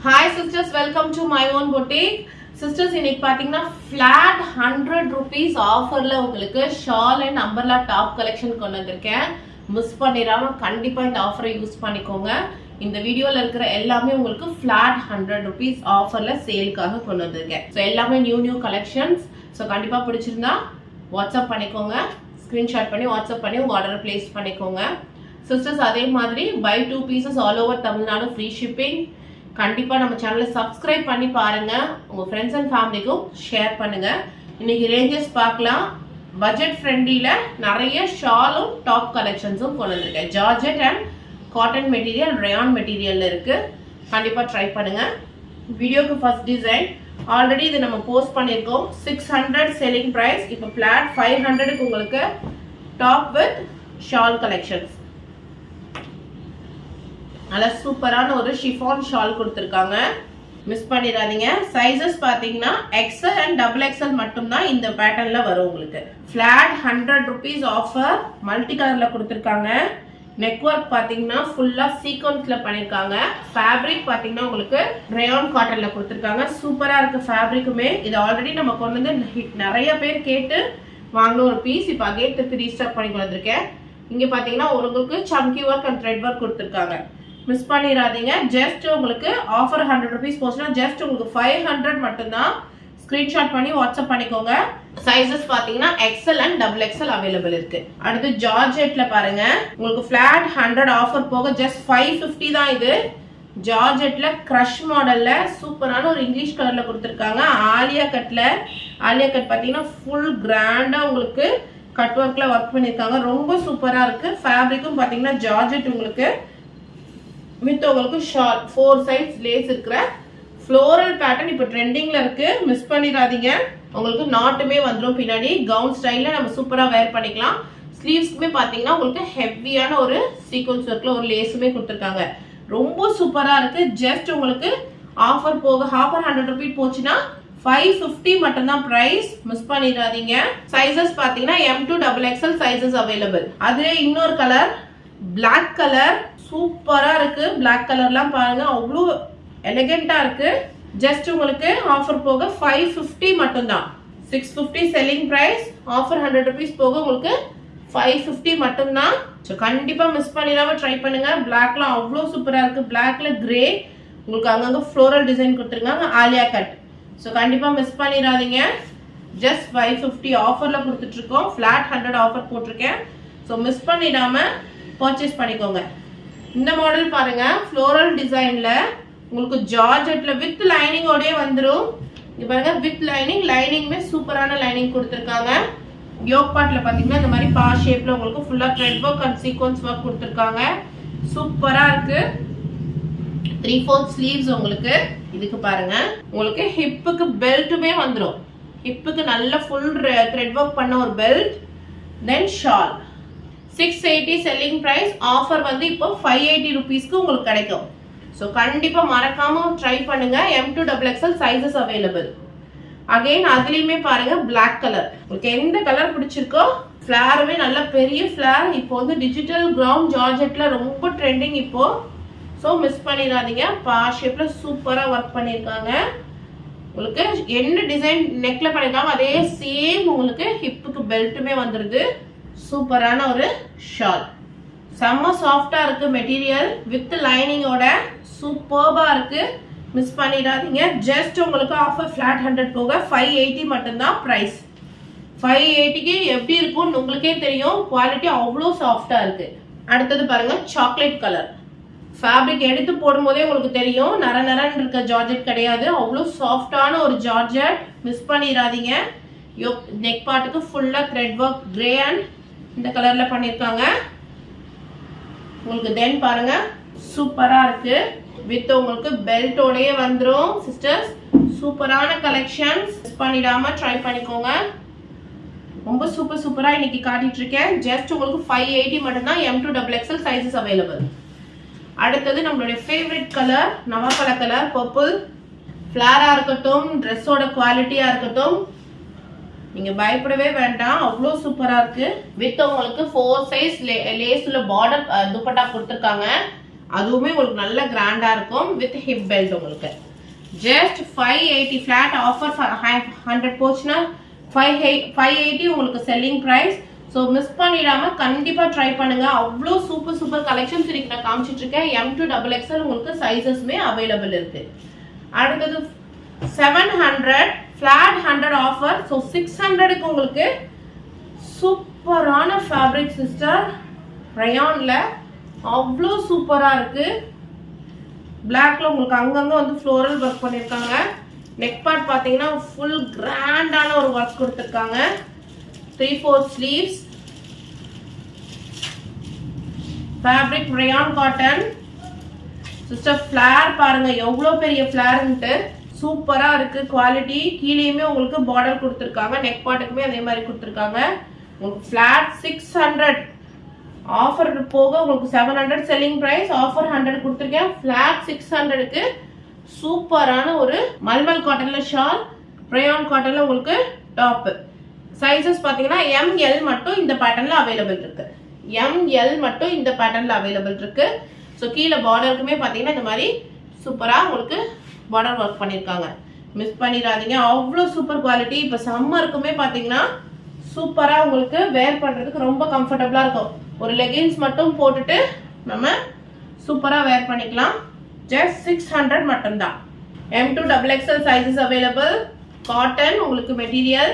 Hi sisters, welcome to my own boutique. Sisters, இன்னைக்கு பாத்தீங்கன்னா flat 100 rupees ஆஃபர்ல உங்களுக்கு shawl and umbrella top collection கொண்டு வந்திருக்கேன். மிஸ் பண்ணிராம கண்டிப்பா இந்த ஆஃபரை யூஸ் பண்ணிக்கோங்க. இந்த வீடியோல இருக்கிற எல்லாமே உங்களுக்கு flat 100 rupees ஆஃபர்ல சேலுக்காக கொண்டு வந்திருக்கேன். சோ எல்லாமே நியூ கலெக்ஷன்ஸ். சோ கண்டிப்பா பிடிச்சிருந்தா வாட்ஸ்அப் பண்ணிக்கோங்க. ஸ்கிரீன்ஷாட் பண்ணி வாட்ஸ்அப் பண்ணி உங்க ஆர்டரை பிளேஸ் பண்ணிக்கோங்க. சிஸ்டர்ஸ், அதே மாதிரி buy 2 pieces all over Tamil Nadu free shipping. கண்டிப்பா நம்ம சேனலை சப்ஸ்கிரைப் பண்ணி பாருங்க, உங்க ஃப்ரெண்ட்ஸ் அண்ட் ஃபேமிலிக்கும் ஷேர் பண்ணுங்க. இன்னைக்கு ரேஞ்சஸ் பார்க்கலாம். பட்ஜெட் ஃப்ரெண்ட்லில நிறைய ஷாலும் டாப் கலெக்ஷன்ஸும் கொண்டு வந்திருக்கேன். Georgette and cotton material, rayon மெட்டீரியல்ல இருக்கு. கண்டிப்பா ட்ரை பண்ணுங்க. வீடியோக்கு ஃபர்ஸ்ட் டிசைன் ஆல்ரெடி இது நம்ம போஸ்ட் பண்ணியிருக்கோம். 600 செல்லிங் பிரைஸ். இப்போ பிளாட் 500க்கு உங்களுக்கு டாப் வித் ஷால் கலெக்ஷன்ஸ். நல்ல சூப்பரான ஒரு ஷிஃபான் ஷால் கொடுத்துருக்காங்க, மிஸ் பண்ணிடாதீங்க. சைஸஸ் பார்த்தீங்கன்னா XL அண்ட் XXL மட்டும்தான் இந்த பேட்டர்ன்ல வரும் உங்களுக்கு. ஃபிளாட் 100 rupees ஆஃபர், மல்டி கலர்ல கொடுத்துருக்காங்க. நெக் ஒர்க் பார்த்தீங்கன்னா ஃபுல்லா சீக்வன்ஸ்ல பண்ணிருக்காங்க. ஃபேப்ரிக் பார்த்தீங்கன்னா உங்களுக்கு ரயான் காட்டன்ல கொடுத்துருக்காங்க. சூப்பரா இருக்கு ஃபேப்ரிக்குமே. இது ஆல்ரெடி நம்ம கொண்டு வந்து நிறைய பேர் கேட்டு வாங்கின ஒரு பீஸ். இப்போ அகைன் திருப்பி ரீஸ்டாக் பண்ணி கொண்டு வந்திருக்கேன். இங்க பாத்தீங்கன்னா உங்களுக்கு சம்கி ஒர்க் அண்ட் த்ரெட் ஒர்க் கொடுத்துருக்காங்க. மிஸ் பண்ணிடாதீங்க. ஜஸ்ட் உங்களுக்கு ஆஃபர் 100 rupees போச்சுன்னா ஜஸ்ட் உங்களுக்கு 500 மட்டும்தான். ஸ்கிரீன்ஷாட் பண்ணி வாட்ஸ்அப் பண்ணிக்கோங்க. சைஸஸ் பாத்தீங்கன்னா XL அண்ட் XXL அவைலபிள் இருக்கு. அடுத்து ஜார்ஜெட்ல பாருங்க, உங்களுக்கு ஃபிளாட் 100 ஆஃபர் போக ஜஸ்ட் 550 தான். இது ஜார்ஜெட்ல கிரஷ் மாடல்ல சூப்பரான ஒரு இங்கிலீஷ் கலர்ல கொடுத்துருக்காங்க. ஆலியா கட் பாத்தீங்கன்னா ஃபுல் கிராண்டா உங்களுக்கு கட் ஒர்க்ல ஒர்க் பண்ணிருக்காங்க. ரொம்ப சூப்பரா இருக்கு. ஃபேப்ரிக்கும் பாத்தீங்கன்னா ஜார்ஜெட் உங்களுக்கு வித் உங்களுக்கு ஷார்ட் 4 சைட்ஸ் லேஸ் இருக்கிற ஃப்ளோரல் பேட்டர்ன் இப்போ ட்ரெண்டிங்ல இருக்கு. மிஸ் பண்ணிடாதீங்க. உங்களுக்கு நாட்டுமே வந்துடும் பின்னாடி. கவுன் ஸ்டைல்ல நம்ம சூப்பரா வேர் பண்ணிக்கலாம். ஸ்லீவ்ஸ்க்குமே பாத்தீங்கன்னா உங்களுக்கு ஹெவியான ஒரு சீக்வன்ஸ் ஒர்க்ல ஒரு லேஸுமே கொடுத்துருக்காங்க. ரொம்ப சூப்பரா இருக்கு. ஜஸ்ட் உங்களுக்கு ஆஃபர் போக ஆஃபர் 100 rupees போச்சுன்னா 550 மட்டும்தான் பிரைஸ். மிஸ் பண்ணிடாதீங்க. சைஸஸ் பாத்தீங்கன்னா M2 XXL சைஸஸ் அவைலபிள். அதுல இன்னொரு கலர் பிளாக் கலர் சூப்பரா இருக்கு. பிளாக் கலர்லாம் பாருங்க, அவ்வளோ எலிகென்ட்டா இருக்கு. ஜஸ்ட் உங்களுக்கு ஆஃபர் போக 550 மட்டும்தான். 650 செல்லிங் பிரைஸ். ஆஃபர் 100 rupees போக உங்களுக்கு 550 மட்டும்தான். ஸோ கண்டிப்பா மிஸ் பண்ணிடாம ட்ரை பண்ணுங்க. பிளாக்லாம் அவ்வளோ சூப்பரா இருக்கு. பிளாக்ல கிரே உங்களுக்கு அங்கங்க ஃப்ளோரல் டிசைன் கொடுத்துருக்காங்க, ஆலியா கட். ஸோ கண்டிப்பா மிஸ் பண்ணிடாதீங்க. ஜஸ்ட் 550 ஆஃபர்ல கொடுத்துட்டு இருக்கோம். ஃபிளாட் 100 ஆஃபர் போட்டிருக்கேன். ஸோ மிஸ் பண்ணிடாம பர்ச்சேஸ் பண்ணிக்கோங்க. இந்த மாடல் பாருங்க, ஃப்ளோரல் டிசைன்ல உங்களுக்கு ஜார்ஜெட்ல வித் லைனிங்கோடயே வந்துடும். இங்க பாருங்க, வித் லைனிங்குமே சூப்பரான லைனிங் கொடுத்துருக்காங்க. யோக் பார்ட்ல பாத்தீங்கன்னா இந்த மாதிரி பா ஷேப்ல உங்களுக்கு ஃபுல்லா thread work and sequence work கொடுத்துருக்காங்க. சூப்பரா இருக்கு. 3/4 ஸ்லீவ்ஸ் உங்களுக்கு. இதுக்கு பாருங்க, உங்களுக்கு ஹிப்புக்கு பெல்ட்டுமே வந்துடும். ஹிப்புக்கு நல்ல ஃபுல் த்ரெட் ஒர்க் பண்ண ஒரு பெல்ட். தென் ஷால் 680 செல்லிங் பிரைஸ். ஆஃபர் வந்து இப்போ 580 rupeesக்கு உங்களுக்கு கிடைக்கும். ஸோ கண்டிப்பா மறக்காம ட்ரை பண்ணுங்க. M2 XXL sizes available. Again அதுலயுமே பாருங்க பிளாக் கலர். உங்களுக்கு எந்த கலர் பிடிச்சிருக்கோ, ஃபிளாருமே நல்ல பெரிய ஃபிளார். இப்போ வந்து டிஜிட்டல் கிரவுண்ட் ஜார்ஜெட்ல ரொம்ப ட்ரெண்டிங் இப்போ. ஸோ மிஸ் பண்ணிடாதீங்க. பா ஷேப்ல சூப்பரா ஒர்க் பண்ணிருக்காங்க. உங்களுக்கு என்ன டிசைன் நெக்ல பண்ணிருக்காங்க அதே சேம் உங்களுக்கு ஹிப்புக்கு பெல்ட்டுமே வந்துருது. சூப்பரான ஒரு ஷால். செம்ம சாஃப்டா இருக்கு மெட்டீரியல் வித் லைனிங்கோட. சூப்பர்பா இருக்கு. மிஸ் பண்ணிடாதீங்க. ஜஸ்ட் உங்களுக்கு ஆஃபர் ஃபிளாட் 100 போக 580 மட்டும்தான் பிரைஸ். 580க்கு எப்படி இருக்கும்னு உங்களுக்கே தெரியும். குவாலிட்டி அவ்வளோ சாஃப்டா இருக்கு. அடுத்தது பாருங்க, சாக்லேட் கலர். ஃபேப்ரிக் எடுத்து போடும் போதே உங்களுக்கு தெரியும், நரன்னு இருக்க ஜார்ஜெட் கிடையாது. அவ்வளோ சாஃப்டான ஒரு ஜார்ஜெட். மிஸ் பண்ணிடாதீங்க. நெக் பார்ட்டுக்கு ஃபுல்லா த்ரெட் ஒர்க் கிரே அண்ட் இந்த கலர்ல பண்ணிருக்காங்க உங்களுக்கு. தென் பாருங்க, சூப்பரா இருக்கு. வித் உங்களுக்கு பெல்ட்டோடயே வந்துரும். சிஸ்டர்ஸ், சூப்பரான கலெக்ஷன்ஸ். மிஸ் பண்ணிடாம ட்ரை பண்ணிக்கோங்க. ரொம்ப சூப்பரா இன்னைக்கு காட்டிட்டு இருக்கேன். ஜஸ்ட் உங்களுக்கு 580 மட்டும்தான். M2 XXL sizes available. அடுத்தது நம்மளுடைய ஃபேவரட் கலர் நவாப்பழ கலர் பர்பிள். ஃபிளாரா இருக்கட்டும், ட்ரெஸ்ஸோட குவாலிட்டியா இருக்கட்டும், நீங்க பயப்படவே வேண்டாம். அவ்வளோ சூப்பரா இருக்கு. வித் உங்களுக்கு 4 சைஸ் லேஸ்ல பார்டர் துப்பட்டா கொடுத்துருக்காங்க. அதுவுமே உங்களுக்கு நல்ல கிராண்டா இருக்கும் வித் ஹிப் பெல்ட் உங்களுக்கு ஜஸ்ட் 580 ஃபிளாட் ஆஃபர் 100 போச்சுன்னா 580 உங்களுக்கு செல்லிங் பிரைஸ். ஸோ மிஸ் பண்ணிடாம கண்டிப்பா ட்ரை பண்ணுங்க. அவ்வளோ சூப்பர் கலெக்ஷன்ஸ் இன்னைக்கு நான் காமிச்சிட்டு இருக்கேன். M2XXL உங்களுக்கு சைசஸ்மே அவைலபிள் இருக்கு. அடுத்தது 700 ஃபிளாட் 100 ஆஃபர். ஸோ 600க்கு உங்களுக்கு சூப்பரான ஃபேப்ரிக் சிஸ்டர் ரயான்ல அவ்வளோ சூப்பரா இருக்கு. பிளாக்ல உங்களுக்கு அங்கங்க வந்து ஃப்ளோரல் ஒர்க் பண்ணிருக்காங்க. நெக் பார்ட் பாத்தீங்கன்னா ஃபுல் கிராண்டான ஒரு ஒர்க் கொடுத்திருக்காங்க. 3/4 sleeves. Fabric rayon cotton. Sister flare பாருங்க எவ்வளவு பெரிய ஃபிளேர்ன்ட்டு சூப்பரா இருக்கு குவாலிட்டி. கீழேயுமே உங்களுக்கு பார்டர் கொடுத்திருக்காங்க. நெக் பார்ட்டுக்குமே அதே மாதிரி கொடுத்திருக்காங்க. உங்களுக்கு ஃபிளாட் 600 ஆஃபர் போக உங்களுக்கு 700 செல்லிங் பிரைஸ். ஆஃபர் 100 கொடுத்துருக்கேன். ஃபிளாட் 600க்கு சூப்பரான ஒரு மல்மல் காட்டன்ல ஷால், ரயான் காட்டன்ல உங்களுக்கு டாப். சைஸஸ் பாத்தீங்கன்னா ML மட்டும் இந்த பேட்டர்ன்ல அவைலபிள் இருக்கு. ML மட்டும் இந்த பேட்டர்ன்ல அவைலபிள் இருக்கு. ஸோ கீழே பார்டருக்குமே பாத்தீங்கன்னா இந்த மாதிரி சூப்பரா உங்களுக்கு பார்டர் ஒர்க் பண்ணிருக்காங்க. மிஸ் பண்ணிடாதீங்க. அவ்வளோ சூப்பர் குவாலிட்டி. இப்போ சம்மருக்குமே பாத்தீங்கன்னா சூப்பரா உங்களுக்கு வேர் பண்றதுக்கு ரொம்ப கம்ஃபர்டபுளா இருக்கும். ஒரு லெகின்ஸ் மட்டும் போட்டுட்டு நம்ம சூப்பரா வேர் பண்ணிக்கலாம். ஜஸ்ட் 600 மட்டும்தான். M2XXL sizes available. காட்டன் உங்களுக்கு மெட்டீரியல்.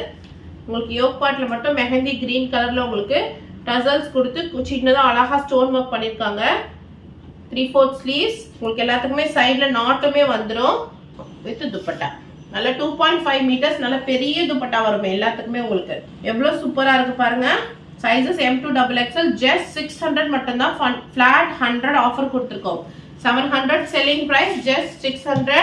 உங்களுக்கு யோக் பார்ட்ல மட்டும் மெஹந்தி கிரீன் கலர்ல உங்களுக்கு டசல்ஸ் கொடுத்து சின்னதா அழகா ஸ்டோன் ஒர்க் பண்ணிருக்காங்க. 3/4 ஸ்லீவ்ஸ். உங்களுக்கு எல்லாத்துக்குமே சைடுல நாட்டுமே வந்துடும் வித் துப்பட்டா. நல்ல 2.5 மீட்டர்ஸ் நல்ல பெரிய துப்பட்டா வரும் எல்லாத்துக்குமே. உங்களுக்கு எவ்வளவு சூப்பரா இருக்கு பாருங்க. சைஸஸ் M2XXL ஜஸ்ட் 600 மட்டும்தான். ஃபிளாட் 100 ஆஃபர் கொடுத்துருக்கோம். 700 selling price. Just 600.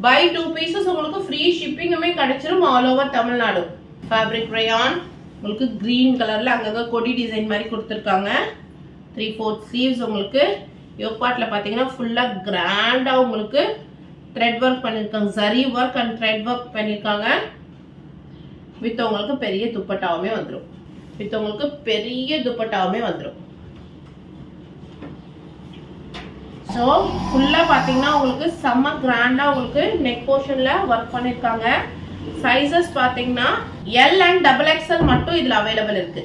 Buy 2 pieces உங்களுக்கு ஃப்ரீ ஷிப்பிங்குமே கிடைச்சிரும் all over Tamil Nadu. Fabric rayon உங்களுக்கு கிரீன் கலர்ல அங்கங்க கொடி டிசைன் மாதிரி கொடுத்துருக்காங்க. 3/4 ஸ்லீவ்ஸ். உங்களுக்கு யோக் பார்ட்ல பாத்தீங்கன்னா ஃபுல்லா கிராண்டா உங்களுக்கு த்ரெட் ஒர்க் பண்ணிருக்காங்க. Zari work and thread work பண்ணிருக்காங்க. வித் உங்களுக்கு பெரிய துப்பட்டாவுமே வந்துடும். வித் உங்களுக்கு பெரிய துப்பட்டாவுமே வந்துடும். ஸோ ஃபுல்லா பாத்தீங்கன்னா உங்களுக்கு செம்ம கிராண்டா உங்களுக்கு நெக் போர்ஷன்ல ஒர்க் பண்ணிருக்காங்க. சைஸஸ் பாத்தீங்கன்னா L and XXL மட்டும் இதுல அவைலபிள் இருக்கு.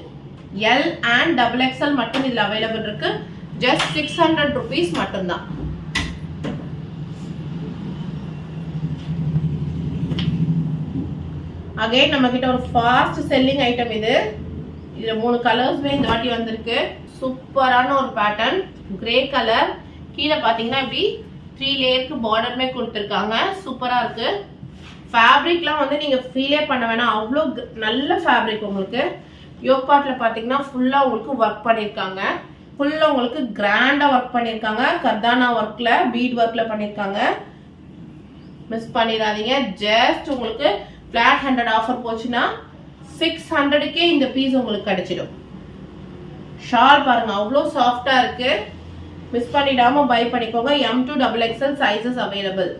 L and XXL மட்டும் இதுல அவைலபிள் இருக்கு. ஜஸ்ட் 600 rupees மட்டும்தான். அகைன் நம்ம கிட்ட ஒரு ஃபாஸ்ட் செல்லிங் ஐட்டம் இது. இதுல 3 கலர்ஸ்மே இந்த வாட்டி வந்திருக்கு. சூப்பரான ஒரு பேட்டர்ன் கிரே கலர். கீழே பாத்தீங்கன்னா இப்படி 3 லேயருக்கு பார்டர்மே கொடுத்துருக்காங்க. சூப்பரா இருக்கு. ஃபேப்ரிக்லாம் வந்து நீங்க ஃபீலே பண்ண வேணாம். அவ்வளோ நல்ல ஃபேப்ரிக். உங்களுக்கு யோக் பார்ட்ல பாத்தீங்கன்னா ஃபுல்லா உங்களுக்கு ஒர்க் பண்ணிருக்காங்க. ஃபுல்லா உங்களுக்கு கிராண்டா ஒர்க் பண்ணிருக்காங்க. கர்தானா ஒர்க்ல பீட் ஒர்க்ல பண்ணிருக்காங்க. மிஸ் பண்ணிடாதீங்க. ஜஸ்ட் உங்களுக்கு ஃபிளாட் 100 ஆஃபர் போச்சுன்னா 600க்கே இந்த பீஸ் உங்களுக்கு கிடைச்சிடும். ஷால் பாருங்க அவ்வளோ சாஃப்டா இருக்கு. மிஸ் பண்ணிடாம பை பண்ணிக்கோங்க. M2XXL sizes available.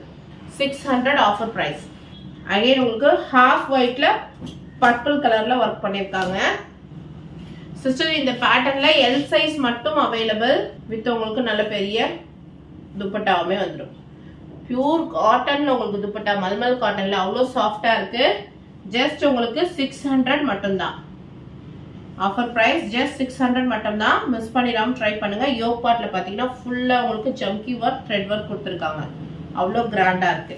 600 offer price. Again உங்களுக்கு ஹாஃப் ஒயிட்ல பர்பிள் கலர்ல ஒர்க் பண்ணிருக்காங்க. சிஸ்டர் இந்த பேட்டர்ன்ல L சைஸ் மட்டும் அவைலபிள். வித் உங்களுக்கு நல்ல பெரிய துப்பட்டாவுமே வந்துடும். பியூர் காட்டன்ல உங்களுக்கு துப்பட்டா மல்மல் காட்டன்ல அவ்வளோ சாஃப்டா இருக்கு. ஜஸ்ட் உங்களுக்கு 600 மட்டும்தான். ஆஃபர் பிரைஸ் ஜஸ்ட் 600 மட்டும்தான். மிஸ் பண்ணிடாம ட்ரை பண்ணுங்க. யோக் பார்ட்ல பாத்தீங்கன்னா ஃபுல்லா உங்களுக்கு ஜம்கி ஒர்க் த்ரெட் ஒர்க் கொடுத்துருக்காங்க. அவ்வளோ கிராண்டா இருக்கு.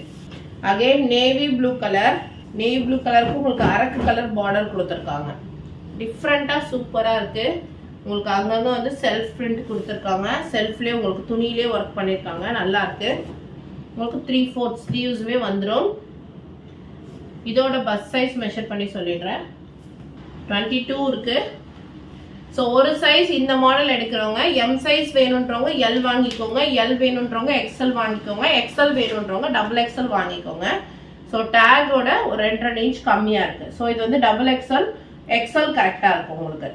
Again navy blue colour. Navy blue கலருக்கு உங்களுக்கு அரக்கு கலர் பார்டர் கொடுத்துருக்காங்க. டிஃப்ரெண்டா சூப்பரா இருக்கு. உங்களுக்கு அங்கங்க வந்து செல்ஃப் பிரிண்ட் கொடுத்துருக்காங்க. செல்ஃப்லயே உங்களுக்கு துணியிலே ஒர்க் பண்ணிருக்காங்க. நல்லா இருக்கு. உங்களுக்கு 3/4 ஸ்லீவ்ஸ்மே வந்துடும். இதோட பஸ் சைஸ் மெஷர் பண்ணி சொல்லிடுறேன். 22 இருக்கு. ஸோ ஒரு சைஸ் இந்த மாடல் எடுக்கிறவங்க M சைஸ் வேணுன்றவங்க L வாங்கிக்கோங்க. L வேணுன்றவங்க XL வாங்கிக்கோங்க. XL வேணுன்றவங்க XXL வாங்கிக்கோங்க. ஸோ டேகோட ஒரு 2.5 இன்ச் கம்மியா இருக்கு. ஸோ இது வந்து XXL XL கரெக்டா இருக்கும். உங்களுக்கு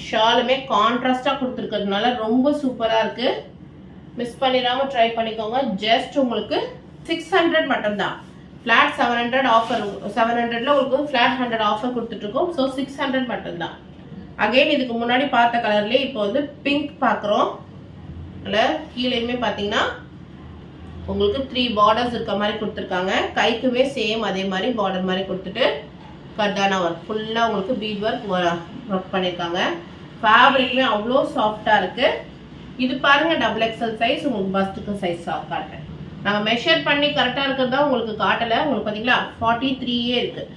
ஷாலுமே கான்ட்ராஸ்டா கொடுத்துருக்கிறதுனால ரொம்ப சூப்பரா இருக்கு. மிஸ் பண்ணிடாம ட்ரை பண்ணிக்கோங்க. ஜஸ்ட் உங்களுக்கு 600 மட்டும்தான். Flat 700 offer. 700ல உங்களுக்கு ஃபிளாட் 100 ஆஃபர் கொடுத்துட்டு இருக்கோம். ஸோ 600 மட்டும்தான். அகைன் இதுக்கு முன்னாடி பார்த்த கலர்லயே இப்போ வந்து பிங்க் பார்க்குறோம். அதில் கீழேயுமே பார்த்தீங்கன்னா உங்களுக்கு 3 பார்டர்ஸ் இருக்க மாதிரி கொடுத்துருக்காங்க. கைக்குமே சேம் அதே மாதிரி பார்டர் மாதிரி கொடுத்துட்டு கர்தானா ஒர்க் ஃபுல்லாக உங்களுக்கு பீட் ஒர்க் பண்ணியிருக்காங்க. ஃபேப்ரிக்குமே அவ்வளோ சாஃப்டாக இருக்குது. இது பாருங்கள் டபுள் எக்ஸல் சைஸ். உங்களுக்கு பஸ்ட்டுக்கு சைஸ் காட்டுறேன். நாங்கள் மெஷர் பண்ணி கரெக்டாக இருக்கிறது தான் உங்களுக்கு காட்டலை. உங்களுக்கு பார்த்தீங்களா 43 இருக்குது,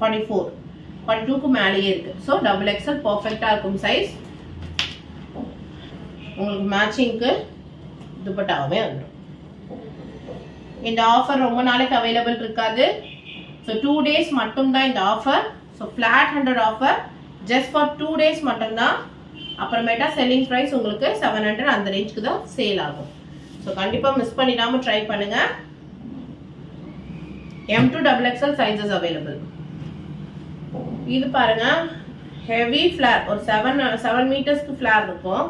44, 42க்கு மேலேயே இருக்குது. ஸோ டபுள் எக்ஸல் பர்ஃபெக்டாக இருக்கும் சைஸ். உங்களுக்கு மேட்சிங்க்கு துப்பட்டாவே வந்துடும். இந்த ஆஃபர் ரொம்ப நாளைக்கு அவைலபிள் இருக்காது. ஸோ 2 days மட்டும்தான் இந்த offer. So flat 100 offer just for 2 days மட்டும்தான். அப்புறமேட்டா செல்லிங் ப்ரைஸ் உங்களுக்கு 700 அந்த ரேஞ்சுக்கு தான் சேல் ஆகும். ஸோ கண்டிப்பாக மிஸ் பண்ணிடாமல் ட்ரை பண்ணுங்க. M2 XXL sizes available. இது பாருங்க ஹெவி ஃப்ளார். ஒரு 7 மீட்டர்ஸ்க்கு ஃப்ளார் இருக்கும்.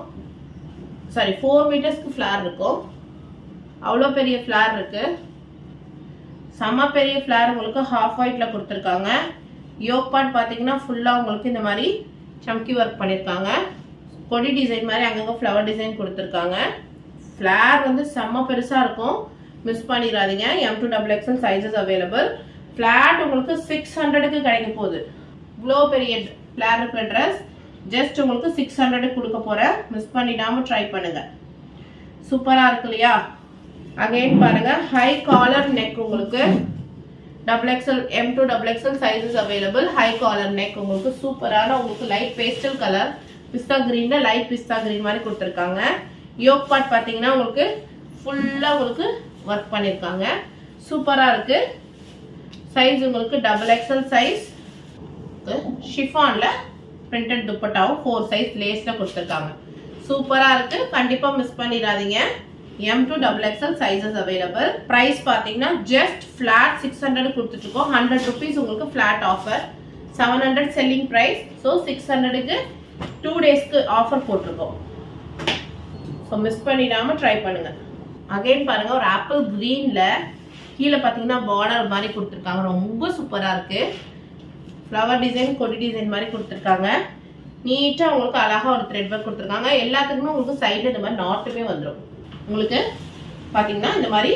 சாரி 4 மீட்டர்ஸ்க்கு ஃப்ளார் இருக்கும். அவ்வளோ பெரிய ஃப்ளார் இருக்கு. செம்ம பெரிய ஃப்ளார் உங்களுக்கு ஹாஃப் ஒயிட்ல கொடுத்துருக்காங்க. யோக் பார்ட் பார்த்தீங்கன்னா ஃபுல்லாக உங்களுக்கு இந்த மாதிரி சம்கி ஒர்க் பண்ணியிருக்காங்க. கொடி டிசைன் மாதிரி அங்கங்கே ஃப்ளவர் டிசைன் கொடுத்துருக்காங்க. ஃப்ளார் வந்து செம்ம பெருசாக இருக்கும். மிஸ் பண்ணிடாதீங்க. M2 XXL sizes available. Flat உங்களுக்கு 600க்கு கிடைக்க போகுது. இவ்வளோ பெரிய ஃப்ளார் இருக்கிற ட்ரெஸ் ஜஸ்ட் உங்களுக்கு 600க்கு கொடுக்க போகிறேன். மிஸ் பண்ணிடாமல் ட்ரை பண்ணுங்க. சூப்பராக இருக்கு இல்லையா? அகைன் பாருங்க ஹை காலர் நெக் உங்களுக்கு XXL M2 XXL sizes available. High collar neck உங்களுக்கு சூப்பரான உங்களுக்கு லைட் பேஸ்டல் கலர் பிஸ்தா கிரீன்ல லைட் பிஸ்தா கிரீன் மாதிரி கொடுத்துருக்காங்க. யோக் பார்ட் பார்த்தீங்கன்னா உங்களுக்கு ஃபுல்லாக உங்களுக்கு ஒர்க் பண்ணியிருக்காங்க. சூப்பராக இருக்கு. சைஸ் உங்களுக்கு XXL சைஸ். ஷிஃபான்ல பிரிண்டட் துப்பட்டாவும் 4 சைஸ் லேஸ்ல கொடுத்துருக்காங்க. சூப்பராக இருக்கு. கண்டிப்பாக மிஸ் பண்ணிடாதீங்க. M2 XXL sizes available. Price பார்த்தீங்கன்னா ஜஸ்ட் ஃப்ளாட் 600 கொடுத்துட்டு இருக்கோம். 100 rupees உங்களுக்கு flat offer. 700 selling price. So 600க்கு 2 daysக்கு ஆஃபர் போட்டிருக்கோம். ஸோ மிஸ் பண்ணிடாமல் ட்ரை பண்ணுங்க. அகைன் பாருங்க ஒரு ஆப்பிள் கிரீன்ல கீழே பார்த்தீங்கன்னா பார்டர் மாதிரி கொடுத்துருக்காங்க. ரொம்ப சூப்பராக இருக்கு. ஃப்ளவர் டிசைன் கொடி டிசைன் மாதிரி கொடுத்துருக்காங்க. நீட்டாக உங்களுக்கு அழகாக ஒரு த்ரெட் ஒர்க் கொடுத்துருக்காங்க. எல்லாத்துக்குமே உங்களுக்கு சைடில் இந்த மாதிரி நாட்டுமே வந்துடும். உங்களுக்கு பார்த்தீங்கன்னா இந்த மாதிரி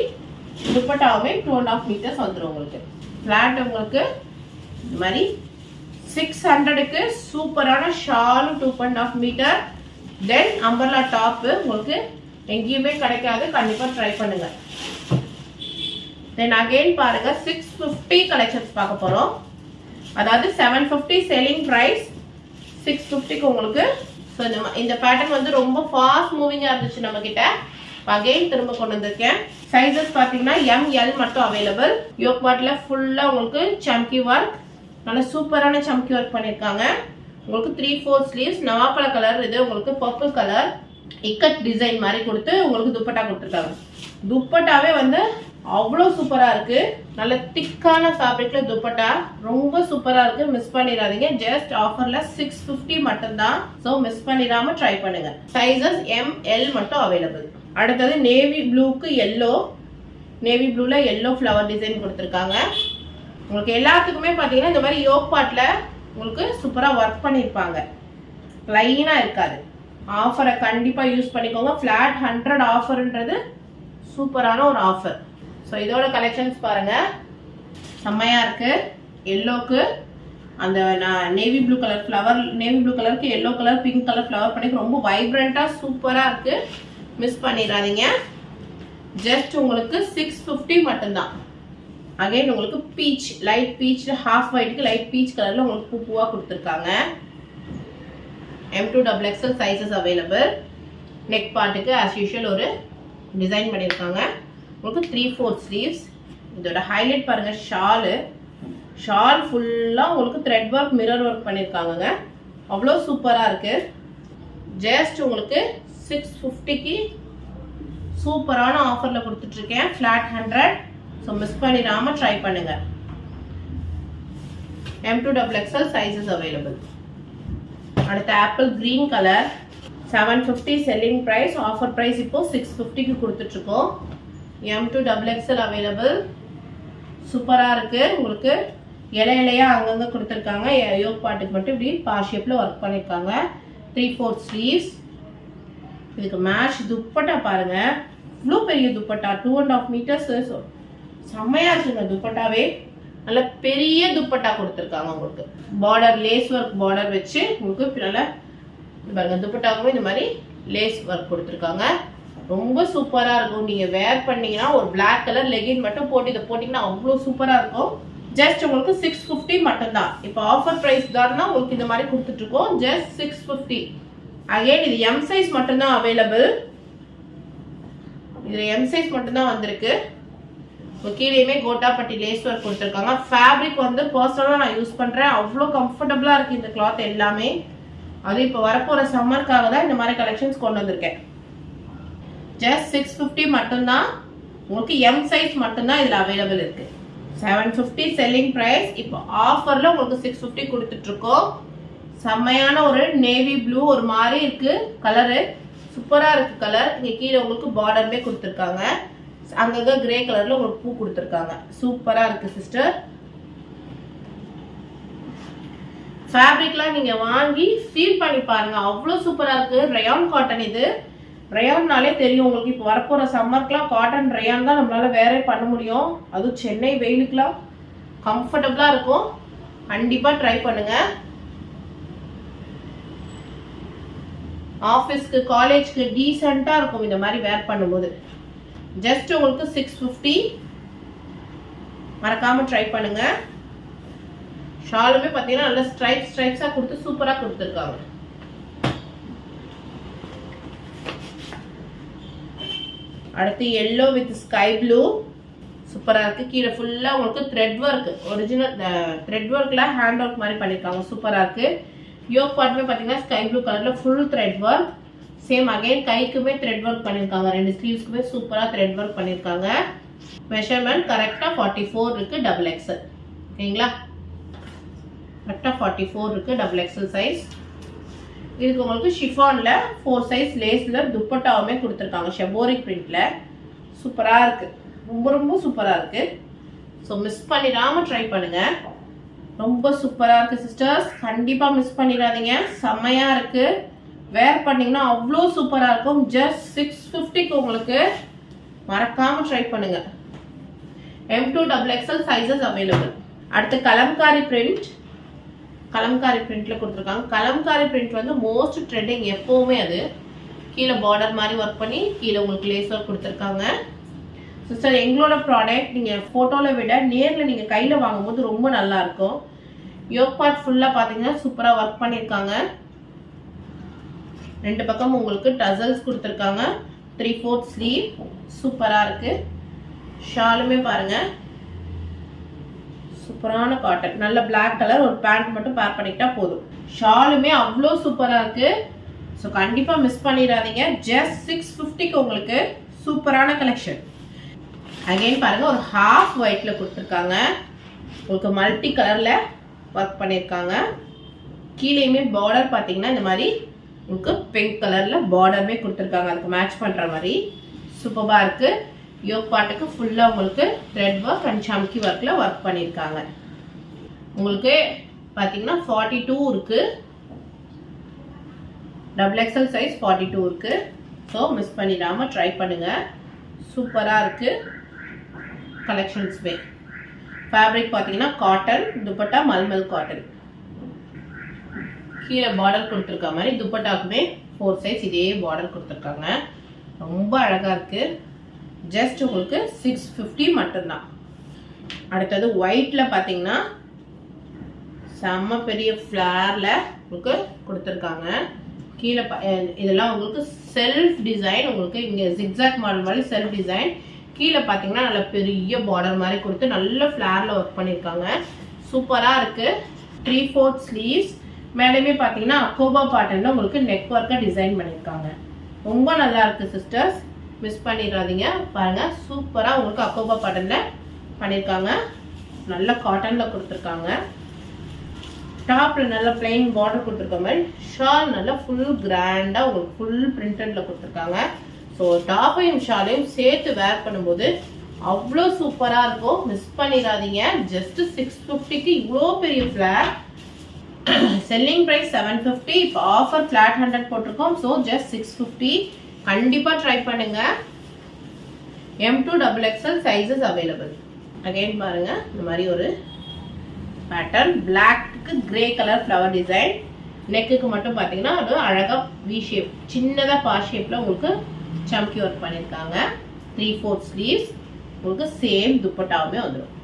துப்பட்டாவுமே 2.5 மீட்டர்ஸ் வந்துடும். உங்களுக்கு ஃப்ளாட் உங்களுக்கு இந்த மாதிரி 600க்கு சூப்பரான ஷாலும் 2.5 மீட்டர். தென் அம்பர்லா டாப்பு உங்களுக்கு எங்கேயுமே கிடைக்காது. கண்டிப்பாக ட்ரை பண்ணுங்க. தென் அகெயின் பாருங்க 650 கலெக்ஷன்ஸ் பார்க்க போகிறோம். அதாவது 750 செல்லிங் ப்ரைஸ், 650க்கு உங்களுக்கு. ஸோ இந்த பேட்டர்ன் வந்து ரொம்ப ஃபாஸ்ட் மூவிங்காக இருந்துச்சு நம்ம கிட்ட. அகெயின் திரும்ப கொண்டு வந்திருக்கேன். சைஸஸ் பார்த்தீங்கன்னா ML மட்டும் அவைலபிள். யோக் பார்ட்டில் ஃபுல்லாக உங்களுக்கு சம்கி ஒர்க், நல்ல சூப்பரான சம்கி ஒர்க் பண்ணியிருக்காங்க. உங்களுக்கு 3/4 ஸ்லீவ்ஸ். நவாப்பழ கலர், இது உங்களுக்கு பர்பிள் கலர் இக்கட் டிசைன் மாதிரி கொடுத்து உங்களுக்கு துப்பட்டா கொடுத்துருக்காங்க. துப்பட்டாவே வந்து அவ்வளோ சூப்பராக இருக்கு. நல்ல திக்கான ஃபேப்ரிக்ல துப்பட்டா ரொம்ப சூப்பராக இருக்கு. மிஸ் பண்ணிடாதீங்க. ஜஸ்ட் ஆஃபர்ல 650 மட்டும்தான். ஸோ மிஸ் பண்ணிடாம ட்ரை பண்ணுங்க. சைஸஸ் ML மட்டும் அவைலபிள். அடுத்தது நேவி ப்ளூக்கு எல்லோ. நேவி ப்ளூல எல்லோ ஃப்ளவர் டிசைன் கொடுத்துருக்காங்க. உங்களுக்கு எல்லாத்துக்குமே பார்த்தீங்கன்னா இந்த மாதிரி யோக் பார்ட்ல உங்களுக்கு சூப்பராக ஒர்க் பண்ணியிருப்பாங்க. லைனாக இருக்காது. ஆஃபரை கண்டிப்பாக யூஸ் பண்ணிக்கோங்க. ஃப்ளாட் 100 ஆஃபர்ன்றது சூப்பரான ஒரு ஆஃபர். ஸோ இதோட கலெக்ஷன்ஸ் பாருங்க செம்மையாக இருக்கு. எல்லோக்கு அந்த navy blue colour flower, navy blue கலருக்கு yellow colour pink colour flower பண்ணி ரொம்ப வைப்ரண்ட்டாக சூப்பராக இருக்கு. மிஸ் பண்ணிடாதீங்க. ஜஸ்ட் உங்களுக்கு 650 மட்டும்தான். அகைன் உங்களுக்கு பீச், லைட் பீச், ஹாஃப் ஒயிட்க்கு லைட் பீச் கலர்ல உங்களுக்கு பூவா கொடுத்துருக்காங்க. M2 XXL sizes available. Neck பார்ட்டுக்கு ஆஸ் யூஷுவல் ஒரு டிசைன் பண்ணியிருக்காங்க. உங்களுக்கு 3/4 ஸ்லீவ்ஸ். இதோட ஹைலைட் பாருங்க ஷாலு. ஷால் ஃபுல்லாக உங்களுக்கு த்ரெட் ஒர்க் மிரர் ஒர்க் பண்ணியிருக்காங்க. அவ்வளோ சூப்பராக இருக்கு. ஜஸ்ட் உங்களுக்கு 650க்கு சூப்பரான ஆஃபரில் கொடுத்துட்ருக்கேன். ஃப்ளாட் 100. ஸோ மிஸ் பண்ணிடாமல் ட்ரை பண்ணுங்க. M2 XXL sizes available. அடுத்த apple green colour 750 selling price. Offer price இப்போ 650க்கு கொடுத்துட்ருக்கோம். M2 XXL available. சூப்பராக இருக்கு. உங்களுக்கு இலையா அங்கங்கே கொடுத்துருக்காங்க. யோக் பாட்டுக்கு மட்டும் இப்படி பார் ஷேப்பில் ஒர்க் பண்ணியிருக்காங்க. 3/4 ஸ்லீவ்ஸ். இதுக்கு மேட்ச் துப்பட்டா பாருங்க, இவ்வளோ பெரிய துப்பட்டா 2.5 மீட்டர்ஸ். செம்மையா இருக்குங்க துப்பட்டாவே. நல்ல பெரிய துப்பட்டா கொடுத்துருக்காங்க உங்களுக்கு. பார்டர் லேஸ் ஒர்க் பார்டர் வச்சு உங்களுக்கு நல்ல பாருங்க துப்பட்டாவுமே இந்த மாதிரி லேஸ் ஒர்க் கொடுத்துருக்காங்க. ரொம்ப சூப்பரா இருக்கும். நீங்க வேர் பண்ணீங்கன்னா ஒரு பிளாக் கலர் லெகின் மட்டும் போட்டு இதை போட்டீங்கன்னா அவ்வளோ சூப்பரா இருக்கும். ஜஸ்ட் உங்களுக்கு 650 மட்டும்தான். இப்போ ஆஃபர் பிரைஸ் தான் உங்களுக்கு இந்த மாதிரி கொடுத்துட்டு இருக்கோம். ஜஸ்ட் 650. அகைன் இது எம் சைஸ் மட்டும்தான் அவைலபிள். இதுல எம் சைஸ் மட்டும்தான் வந்திருக்கு. கீழேயுமே கோட்டாப்பட்டி லேஸ் ஒர்க் கொடுத்துருக்காங்க. ஃபேப்ரிக் வந்து பர்சனலாக நான் யூஸ் பண்றேன். அவ்வளோ கம்ஃபர்டபுளா இருக்கு இந்த கிளாத் எல்லாமே. அது இப்போ வரப்போற சம்மருக்காக தான் இந்த மாதிரி கலெக்ஷன்ஸ் கொண்டு வந்திருக்கேன். ஜஸ்ட் 650 மட்டும்தான். உங்களுக்கு எம் சைஸ் மட்டும்தான் இதுல அவைலபிள் இருக்கு. 750 செல்லிங் பிரைஸ். இப்போ ஆஃபர்ல உங்களுக்கு 650 கொடுத்துட்டு இருக்கோம். செம்மையான ஒரு நேவி ப்ளூ ஒரு மாதிரி இருக்கு கலரு. சூப்பரா இருக்கு கலர். இங்க கீழே உங்களுக்கு பார்டர்மே கொடுத்துருக்காங்க. அங்கங்க கிரே கலர்ல உங்களுக்கு பூ கொடுத்துருக்காங்க. சூப்பரா இருக்கு சிஸ்டர். ஃபேப்ரிக்லாம் நீங்க வாங்கி ஃபீல் பண்ணி பாருங்க, அவ்வளோ சூப்பரா இருக்கு. ரயான் காட்டன் இது. ரயான்னாலே தெரியும் உங்களுக்கு. இப்போ வரப்போற சம்மருக்குலாம் காட்டன் ரயான் தான் நம்மளால வேற பண்ண முடியும். அதுவும் சென்னை வெயிலுக்குலாம் கம்ஃபர்டபுளா இருக்கும். கண்டிப்பா ட்ரை பண்ணுங்க. ஆஃபீஸ்க்கு காலேஜ்க்கு டீசெண்டா இருக்கும் இந்த மாதிரி வேர் பண்ணும்போது. ஜஸ்ட் உங்களுக்கு 650. மறக்காம ட்ரை பண்ணுங்க. ஷாலுமே பாத்தீங்கன்னா நல்ல ஸ்ட்ரைப்ஸா கொடுத்து சூப்பரா கொடுத்துருக்காங்க. அடுத்து எல்லோ வித் ஸ்கை ப்ளூ சூப்பரா இருக்கு. கீழே ஃபுல்லா உங்களுக்கு த்ரெட் ஒர்க், ஒரிஜினல் த்ரெட் ஒர்க்ல ஹேண்ட் ஒர்க் மாதிரி பண்ணிருக்காங்க. சூப்பரா இருக்கு. யோக் பார்ட்டுமே பாத்தீங்கன்னா ஸ்கை ப்ளூ கலர்ல full thread work. Same again கைக்குமே த்ரெட் ஒர்க் பண்ணிருக்காங்க. ரெண்டு ஸ்லீவ்ஸ்க்குமே சூப்பரா த்ரெட் ஒர்க் பண்ணிருக்காங்க. மெஷர்மெண்ட் கரெக்டா 44 இருக்கு டபுள் எக்ஸல். ஓகேங்களா? கரெக்டா 44 இருக்கு டபுள் எக்ஸல் சைஸ். இதுக்கு உங்களுக்கு ஷிஃபான்ல 4 சைஸ் லேஸ்ல துப்பட்டாவுமே கொடுத்துருக்காங்க. ஷெபோரிக் பிரிண்ட்ல சூப்பரா இருக்கு. ரொம்ப ரொம்ப சூப்பரா இருக்கு. ஸோ மிஸ் பண்ணிடாம ட்ரை பண்ணுங்க. ரொம்ப சூப்பரா இருக்கு சிஸ்டர்ஸ். கண்டிப்பா மிஸ் பண்ணிடாதீங்க. செம்மையா இருக்கு. வேர் பண்ணீங்கன்னா அவ்வளோ சூப்பரா இருக்கும். ஜஸ்ட் 650க்கு உங்களுக்கு. மறக்காம ட்ரை பண்ணுங்க. M2 XXL sizes available. அடுத்து கலம்காரி பிரிண்ட். கலம்காரி பிரிண்ட்ல கொடுத்துருக்காங்க. கலம்காரி பிரிண்ட் வந்து மோஸ்ட் ட்ரெண்டிங் எப்பவுமே. அது கீழே பார்டர் மாதிரி ஒர்க் பண்ணி கீழே உங்களுக்கு லேஸ் ஒர்க் கொடுத்துருக்காங்க. சிஸ்டர் எங்களோட ப்ராடக்ட் நீங்க போட்டோல விட நேர்ல நீங்க கையில வாங்கும்போது ரொம்ப நல்லா இருக்கும். யோக் பார்ட் ஃபுல்லா பாத்தீங்கன்னா சூப்பரா ஒர்க் பண்ணிருக்காங்க. ரெண்டு பக்கம் உங்களுக்கு டசல்ஸ் கொடுத்துருக்காங்க. 3/4 ஸ்லீவ் சூப்பரா இருக்கு. ஷாலுமே பாருங்க சூப்பரான காட்டன். நல்ல பிளாக் கலர் ஒரு பேண்ட் மட்டும் பேர் பண்ணிக்கிட்டா போதும். ஷாலுமே அவ்வளோ சூப்பரா இருக்கு. ஸோ கண்டிப்பா மிஸ் பண்ணிடாதீங்க. ஜஸ்ட் 650க்கு உங்களுக்கு சூப்பரான கலெக்ஷன். அகைன் பாருங்க ஒரு ஹாஃப் ஒயிட்ல கொடுத்துருக்காங்க. உங்களுக்கு மல்டி கலர்ல ஒர்க் பண்ணியிருக்காங்க. கீழேயுமே பார்டர் பார்த்தீங்கன்னா இந்த மாதிரி உங்களுக்கு பிங்க் கலர்ல பார்டருமே கொடுத்துருக்காங்க. அதுக்கு மேட்ச் பண்ற மாதிரி சூப்பரா இருக்கு. யோக் பார்ட்டுக்கு ஃபுல்லா உங்களுக்கு த்ரெட் ஒர்க் அண்ட் சம்கி ஒர்க்ல ஒர்க் பண்ணியிருக்காங்க. உங்களுக்கு பார்த்தீங்கன்னா 42 இருக்கு. டபுள் எக்ஸல் சைஸ் 42 இருக்கு. ஸோ மிஸ் பண்ணிடாம ட்ரை பண்ணுங்க. சூப்பரா இருக்கு கலெக்ஷன்ஸ்மே. ஃபேப்ரிக் பார்த்தீங்கன்னா காட்டன். துப்பட்டா மல்மல் காட்டன். கீழே பார்டர் கொடுத்துருக்க மாதிரி துப்பட்டாக்குமே 4 சைஸ் இதே பார்டர் கொடுத்துருக்காங்க. ரொம்ப அழகா இருக்கு. ஜஸ்ட் உங்களுக்கு 650 மட்டும்தான். அடுத்தது ஒயிட்ல பாத்தீங்கன்னா செம்ம பெரிய ஃபிளார்ல உங்களுக்கு கொடுத்துருக்காங்க. கீழே இதெல்லாம் உங்களுக்கு செல்ஃப் டிசைன். உங்களுக்கு இங்க ஜிக்ஸாக் மாடல் மாதிரி செல்ஃப் டிசைன். கீழே பாத்தீங்கன்னா நல்ல பெரிய பார்டர் மாதிரி கொடுத்து நல்ல ஃபிளார்ல ஒர்க் பண்ணிருக்காங்க. சூப்பரா இருக்கு. 3/4 ஸ்லீவ்ஸ். மேலேயுமே பாத்தீங்கன்னா அக்கோபா பாட்டன்ல உங்களுக்கு நெக் ஒர்க்கை டிசைன் பண்ணிருக்காங்க. ரொம்ப நல்லா இருக்கு சிஸ்டர்ஸ். மிஸ் பண்ணிடாதீங்க. பாருங்க சூப்பரா உங்களுக்கு அக்கோபா பாட்டன்ல பண்ணிருக்காங்க. நல்ல காட்டன்ல கொடுத்துருக்காங்க. டாப்ல நல்ல பிளைன் பார்டர் கொடுத்துருக்க மாதிரி ஷால் நல்லா ஃபுல் கிராண்டா உங்களுக்கு ஃபுல் பிரிண்டட்ல கொடுத்துருக்காங்க. ஸோ டாப்பையும் ஷாலையும் சேர்த்து வேர் பண்ணும்போது அவ்வளோ சூப்பரா இருக்கும். மிஸ் பண்ணிடாதீங்க. ஜஸ்ட் 650க்கு இவ்வளோ பெரிய ஃபிளார். Selling price 750. இப்போ ஆஃபர் ஃபிளாட் 100 போட்டிருக்கோம். So just 650. கண்டிப்பா ட்ரை பண்ணுங்க. M2 XXL sizes available. Again பாருங்க இந்த மாதிரி ஒரு பேட்டர்ன், பிளாக்கு கிரே கலர் ஃப்ளவர் டிசைன். நெக்குக்கு மட்டும் பார்த்தீங்கன்னா அது அழகா வி ஷேப், சின்னதா பா ஷேப்ல உங்களுக்கு சம்கி ஒர்க் பண்ணிருக்காங்க. 3/4 ஸ்லீவ்ஸ். உங்களுக்கு சேம் துப்பட்டாவுமே வந்துடும்.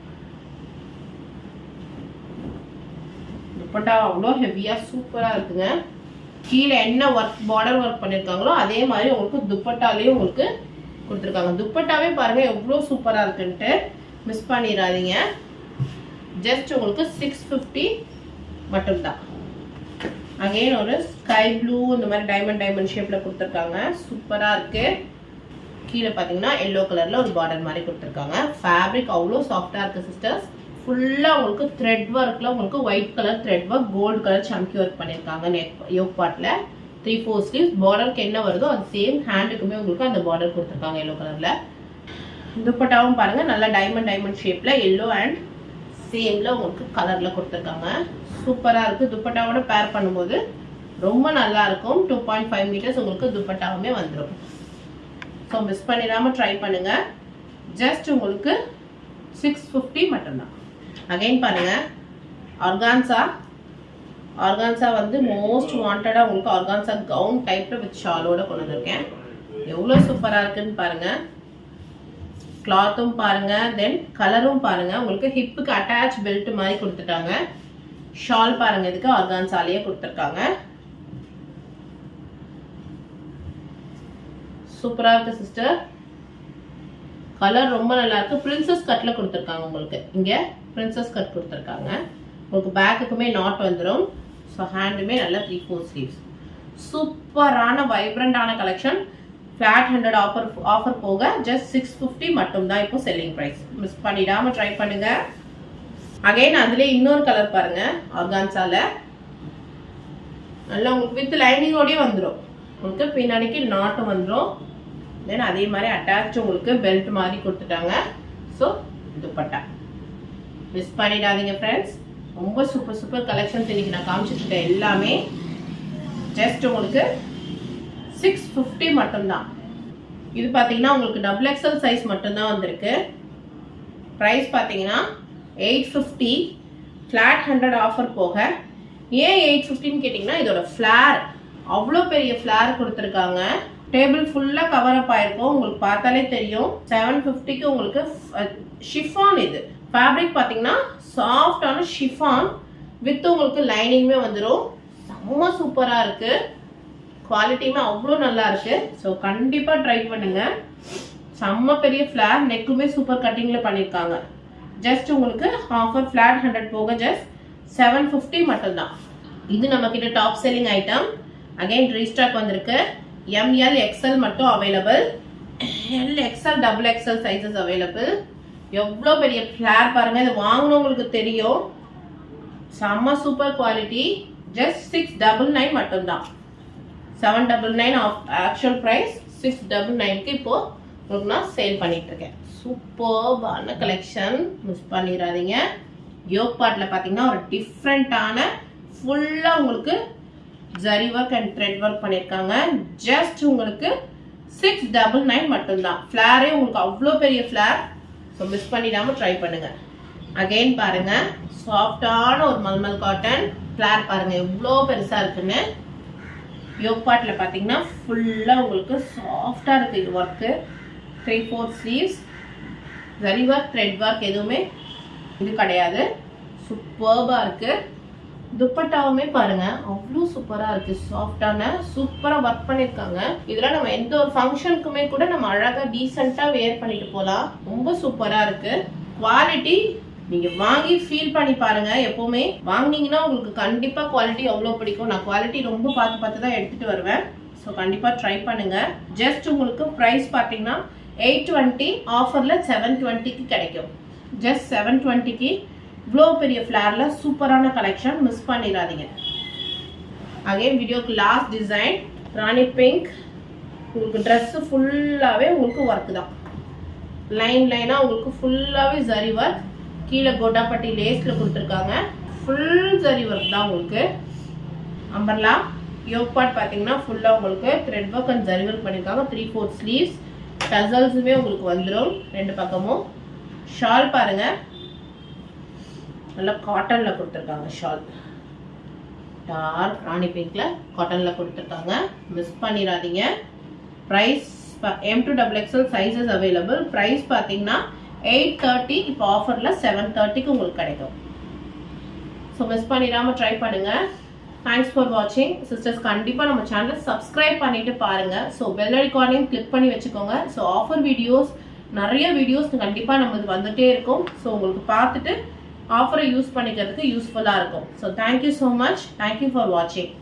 துப்பட்டா அவ்வளோ ஹெவியா சூப்பரா இருக்குங்க. கீழே என்ன ஒர்க் பார்டர் ஒர்க் பண்ணிருக்காங்களோ அதே மாதிரி உங்களுக்கு துப்பட்டாலையும் உங்களுக்கு கொடுத்துருக்காங்க. துப்பட்டாவே பாருங்க எவ்வளோ சூப்பரா இருக்குன்ட்டு மிஸ் பண்ணிடாதீங்க. ஜஸ்ட் உங்களுக்கு 650 மட்டும்தான். அகைன் ஒரு ஸ்கை ப்ளூ இந்த மாதிரி டைமண்ட் ஷேப்ல கொடுத்துருக்காங்க. சூப்பரா இருக்கு. கீழே பார்த்தீங்கன்னா எல்லோ கலர்ல ஒரு பார்டர் மாதிரி கொடுத்துருக்காங்க. ஃபேப்ரிக் அவ்வளோ சாஃப்டா இருக்கு சிஸ்டர்ஸ். ஃபுல்லா உங்களுக்கு த்ரெட் ஒர்க்ல உங்களுக்கு white colour thread work, gold colour சம்கி ஒர்க் பண்ணிருக்காங்க. நெக் யோக் பார்ட்ல 3/4 ஸ்லீவ்ஸ். பார்டருக்கு என்ன வருதோ அது சேம் ஹேண்டுக்குமே உங்களுக்கு அந்த பார்டர் கொடுத்துருக்காங்க எல்லோ கலர்ல. துப்பட்டாவும் பாருங்க நல்லா டைமண்ட் ஷேப்ல எல்லோ அண்ட் சேம்ல உங்களுக்கு கலர்ல கொடுத்துருக்காங்க. சூப்பரா இருக்கு. துப்பட்டாவோட பேர் பண்ணும்போது ரொம்ப நல்லா இருக்கும். 2.5 மீட்டர்ஸ் உங்களுக்கு துப்பட்டாவுமே வந்துடும். ஸோ மிஸ் பண்ணிடாம ட்ரை பண்ணுங்க. ஜஸ்ட் உங்களுக்கு 650 மட்டும்தான். அகைன் பாருங்க ஆர்கான்சா. ஆர்கான்சா வந்து மோஸ்ட் வாண்டடா உங்களுக்கு ஆர்கான்சா கவுன் டைப்ல வித் ஷாலோட கொண்டு வந்திருக்கேன். எவ்வளவு சூப்பரா இருக்குன்னு பாருங்க. கிளாத்தும் பாருங்க, தென் கலரும் பாருங்க. உங்களுக்கு ஹிப்புக்கு அட்டாச் பெல்ட் மாதிரி கொடுத்துட்டாங்க. ஷால் பாருங்க, இதுக்கு ஆர்கான்சாலேயே கொடுத்துருக்காங்க. சூப்பரா இருக்கு சிஸ்டர். கலர் ரொம்ப நல்லா இருக்கு. பிரின்சஸ் கட்ல கொடுத்துருக்காங்க. உங்களுக்கு இங்க பிரின்சஸ் கட் கொடுத்துருக்காங்க. உங்களுக்கு பேக்குக்குமே நாட் வந்துடும். ஸோ ஹேண்டுமே நல்லா 3/4 ஸ்லீவ்ஸ். சூப்பரான வைப்ரண்டான கலெக்ஷன். ஃபிளாட் 100 ஆஃபர் போக ஜஸ்ட் 650 மட்டும் தான் இப்போ செல்லிங் ப்ரைஸ். மிஸ் பண்ணிடாம ட்ரை பண்ணுங்க. அகைன் அதுல இன்னொரு கலர் பாருங்க ஆர்கான்சால. நல்லா உங்களுக்கு வித் லைனிங்கோடய வந்துடும். உங்களுக்கு பின்னாடிக்கு நாட்டும் வந்துடும். தென் அதே மாதிரி அட்டாச் உங்களுக்கு பெல்ட் மாதிரி கொடுத்துட்டாங்க. ஸோ துப்பட்டா மிஸ் பண்ணிடாதீங்க ஃப்ரெண்ட்ஸ். ரொம்ப சூப்பர் கலெக்ஷன்ஸ் இன்னைக்கு நான் காமிச்சிட்டு இருக்கேன். எல்லாமே ஜஸ்ட் உங்களுக்கு 650 மட்டும்தான். இது பார்த்தீங்கன்னா உங்களுக்கு XXL சைஸ் மட்டும்தான் வந்திருக்கு. ப்ரைஸ் பார்த்தீங்கன்னா 850. ஃபிளாட் 100 ஆஃபர் போக. ஏன் 850ன்னு கேட்டிங்கன்னா இதோட ஃப்ளார் அவ்வளோ பெரிய ஃப்ளார் கொடுத்துருக்காங்க. டேபிள் ஃபுல்லாக கவர் அப் ஆயிருக்கும். உங்களுக்கு பார்த்தாலே தெரியும். 750க்கு உங்களுக்கு ஷிஃபான். இது ஃபேப்ரிக் பார்த்தீங்கன்னா சாஃப்டான ஷிஃபான் வித் உங்களுக்கு லைனிங்குமே வந்துடும். செம்ம சூப்பராக இருக்கு. குவாலிட்டியுமே அவ்வளோ நல்லா இருக்கு. ஸோ கண்டிப்பாக ட்ரை பண்ணுங்க. செம்ம பெரிய ஃப்ளார், நெக்குமே சூப்பர் கட்டிங்கில் பண்ணியிருக்காங்க. ஜஸ்ட் உங்களுக்கு ஆஃபர் ஃபிளாட் 100 போக ஜஸ்ட் 750 மட்டும்தான். இது நம்ம கிட்ட top selling item. Again restock வந்திருக்கு. ML XL மட்டும் available. LXL XXL sizes available. எவ்வளோ பெரிய ஃபிளார் பாருங்க. இது வாங்கினவங்களுக்கு தெரியும். செம்ம சூப்பர் குவாலிட்டி. ஜஸ்ட் 699 மட்டும்தான். 799 ஆக்சுவல் ப்ரைஸ். 699க்கு இப்போ உங்களுக்கு நான் சேல் பண்ணிட்டு இருக்கேன். சூப்பர்பான கலெக்ஷன், மிஸ் பண்ணிடாதீங்க. யோக் பார்ட்ல பார்த்தீங்கன்னா ஒரு டிஃப்ரெண்டான ஃபுல்லாக உங்களுக்கு zari work and thread work பண்ணியிருக்காங்க. ஜஸ்ட் உங்களுக்கு 699 மட்டும்தான். ஃப்ளாரே உங்களுக்கு அவ்வளோ பெரிய ஃப்ளார். ஸோ மிஸ் பண்ணிடாம ட்ரை பண்ணுங்க. அகெயின் பாருங்க சாஃப்டான ஒரு மல்மல் காட்டன் ஃப்ளார் பாருங்க எவ்வளோ பெருசா இருக்குன்னு. யோக் பார்ட்ல பார்த்தீங்கன்னா ஃபுல்லாக உங்களுக்கு சாஃப்டாக இருக்கு. இது work 3/4 sleeves. Zari work thread work எதுவுமே இது கிடையாது. சூப்பர்பா இருக்கு. துப்பட்டாவுமே பாருங்க அவ்வளோ சூப்பரா இருக்கு. சாஃப்டான சூப்பரா ஒர்க் பண்ணிருக்காங்க. இதுல நம்ம எந்த ஒரு ஃபங்க்ஷனுக்குமே கூட நம்ம அழகா டீசெண்டா வேர் பண்ணிட்டு போலாம். ரொம்ப சூப்பரா இருக்கு. குவாலிட்டி நீங்க வாங்கி ஃபீல் பண்ணி பாருங்க. எப்பவுமே வாங்கினீங்கன்னா உங்களுக்கு கண்டிப்பா குவாலிட்டி அவ்வளோ பிடிக்கும். நான் குவாலிட்டி ரொம்ப பார்த்து தான் எடுத்துட்டு வருவேன். ஸோ கண்டிப்பா ட்ரை பண்ணுங்க. ஜஸ்ட் உங்களுக்கு ப்ரைஸ் பார்த்தீங்கன்னா 820, ஆஃபர்ல 720க்கு கிடைக்கும். ஜஸ்ட் 720க்கு இவ்வளோ பெரிய ஃப்ளார்ல சூப்பரான கலெக்ஷன், மிஸ் பண்ணிடாதீங்க. அகைன் வீடியோக்கு லாஸ்ட் டிசைன் ராணி பிங்க். உங்களுக்கு ட்ரெஸ் ஃபுல்லாகவே உங்களுக்கு ஒர்க் தான். லைனா உங்களுக்கு ஃபுல்லாகவே ஜரி ஒர்க். கீழே கோட்டாப்பட்டி லேஸ்ல கொடுத்துருக்காங்க. ஃபுல் ஜரி ஒர்க் தான் உங்களுக்கு. அம்பர்லா யோக் பார்ட் பார்த்தீங்கன்னா ஃபுல்லாக உங்களுக்கு thread work and zari work பண்ணியிருக்காங்க. 3/4 ஸ்லீவ்ஸ், டசல்ஸுமே உங்களுக்கு வந்துடும் ரெண்டு பக்கமும். ஷால் பாருங்க, நல்லா காட்டனில் கொடுத்துருக்காங்க. ஷால் டார்க் ராணி பிங்க்ல காட்டனில் கொடுத்துருக்காங்க. மிஸ் பண்ணிடாதீங்க. Price M to XXL sizes available. Price பார்த்தீங்கன்னா 830, இப்போ ஆஃபரில் 730க்கு உங்களுக்கு கிடைக்கும். ஸோ மிஸ் பண்ணிடாமல் ட்ரை பண்ணுங்கள். தேங்க்ஸ் ஃபார் வாட்சிங் சிஸ்டர்ஸ். கண்டிப்பாக நம்ம சேனலை சப்ஸ்கிரைப் பண்ணிட்டு பாருங்கள். ஸோ பெல் ஐகானையும் கிளிக் பண்ணி வச்சுக்கோங்க. ஸோ ஆஃபர் வீடியோஸ், நிறைய வீடியோஸ் கண்டிப்பாக நம்மளுக்கு வந்துகிட்டே இருக்கும். ஸோ உங்களுக்கு பார்த்துட்டு ஆஃபரை யூஸ் பண்ணிக்கிறதுக்கு யூஸ்ஃபுல்லாக இருக்கும். So thank you so much. Thank you for வாட்சிங்.